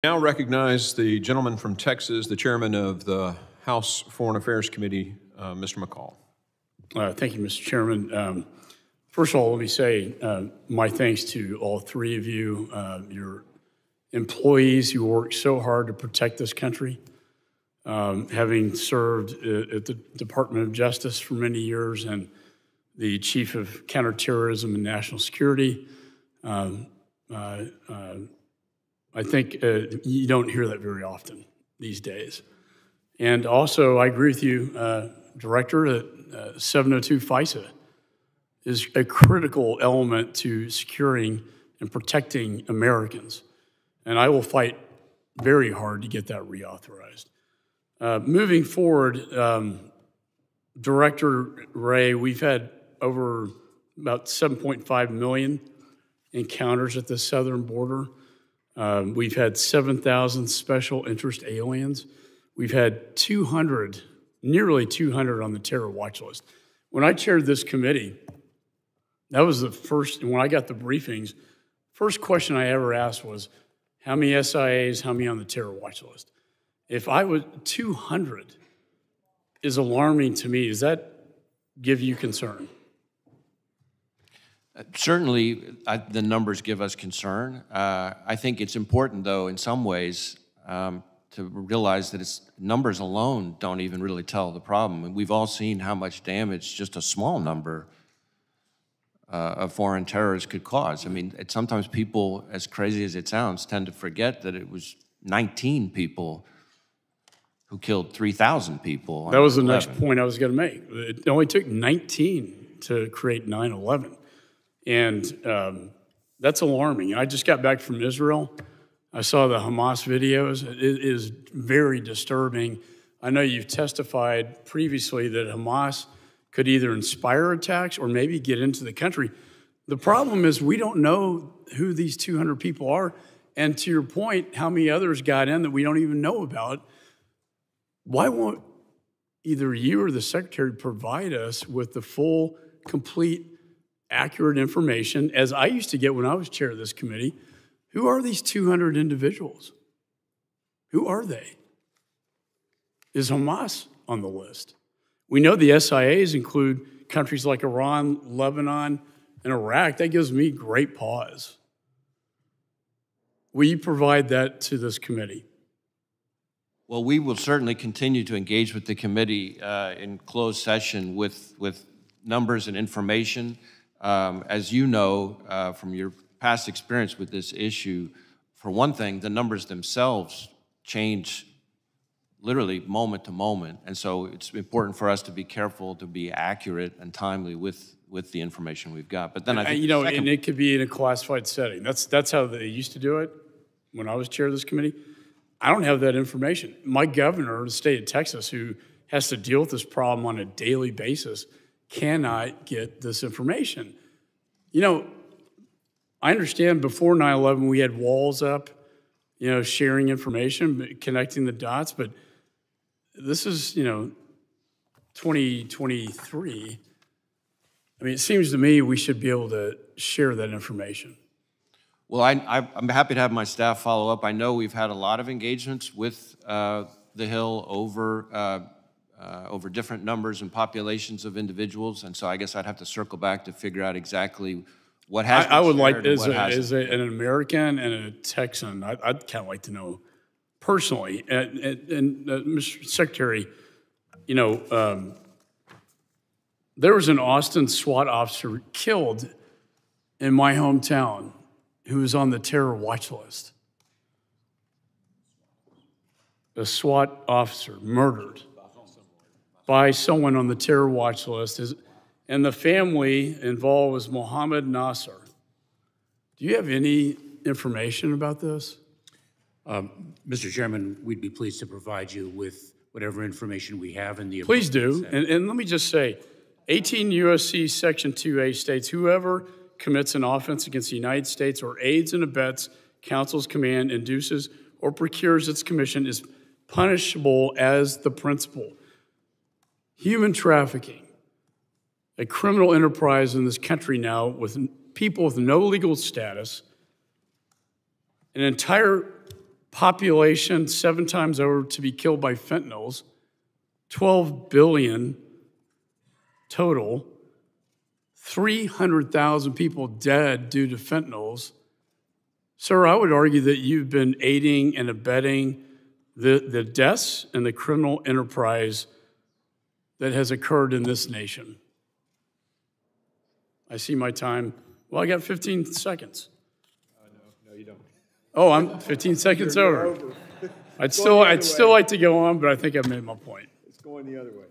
Now recognize the gentleman from Texas, the chairman of the House Foreign Affairs Committee, Mr. McCaul. Thank you, Mr. Chairman. First of all, let me say my thanks to all three of you, your employees who work so hard to protect this country. Having served at the Department of Justice for many years and the Chief of Counterterrorism and National Security, I think you don't hear that very often these days. And also, I agree with you, Director, that 702 FISA is a critical element to securing and protecting Americans. And I will fight very hard to get that reauthorized. Moving forward, Director Wray, we've had over about 7.5 million encounters at the southern border. We've had 7,000 special interest aliens. We've had 200, nearly 200 on the terror watch list. When I chaired this committee, that was the first, when I got the briefings, first question I ever asked was, how many SIAs, how many on the terror watch list? If I was 200 is alarming to me. Does that give you concern? Certainly, the numbers give us concern. I think it's important, though, in some ways, to realize that numbers alone don't even really tell the problem. And we've all seen how much damage just a small number of foreign terrorists could cause. I mean, sometimes people, as crazy as it sounds, tend to forget that it was 19 people who killed 3,000 people. That was the next point I was going to make. It only took 19 to create 9/11. And that's alarming. I just got back from Israel. I saw the Hamas videos. It is very disturbing. I know you've testified previously that Hamas could either inspire attacks or maybe get into the country. The problem is we don't know who these 200 people are. And to your point, how many others got in that we don't even know about. Why won't either you or the Secretary provide us with the full, complete, accurate information, as I used to get when I was chair of this committee? Who are these 200 individuals? Who are they? Is Hamas on the list? We know the SIAs include countries like Iran, Lebanon, and Iraq. That gives me great pause. Will you provide that to this committee? Well, we will certainly continue to engage with the committee in closed session with numbers and information. As you know from your past experience with this issue, for one thing, the numbers themselves change literally moment to moment. And so it's important for us to be careful, to be accurate and timely with the information we've got. But then I think, and it could be in a classified setting. That's how they used to do it when I was chair of this committee. I don't have that information. My governor of the state of Texas, who has to deal with this problem on a daily basis, cannot get this information. You know, I understand before 9/11 we had walls up, sharing information, connecting the dots, but this is, 2023. I mean, it seems to me we should be able to share that information. Well, I'm happy to have my staff follow up. I know we've had a lot of engagements with the Hill over different numbers and populations of individuals, and so I guess I'd have to circle back to figure out exactly what has been I would like, as an American and a Texan, I'd kind of like to know personally. And Mr. Secretary, there was an Austin SWAT officer killed in my hometown who was on the terror watch list. A SWAT officer murdered by someone on the terror watch list, and the family involved was Mohammed Nasser. Do you have any information about this? Mr. Chairman, we'd be pleased to provide you with whatever information we have in the— Please do. And let me just say, 18 U.S.C. Section 2A states, whoever commits an offense against the United States or aids and abets, counsels, commands, induces, or procures its commission is punishable as the principal. Human trafficking, a criminal enterprise in this country now with people with no legal status, an entire population 7 times over to be killed by fentanyls, 12 billion total, 300,000 people dead due to fentanyls. Sir, I would argue that you've been aiding and abetting the deaths and the criminal enterprise that has occurred in this nation. I see my time. Well, I got 15 seconds. No, you don't. Oh, I'm 15 seconds over. I'd still like to go on, but I think I've made my point. It's going the other way.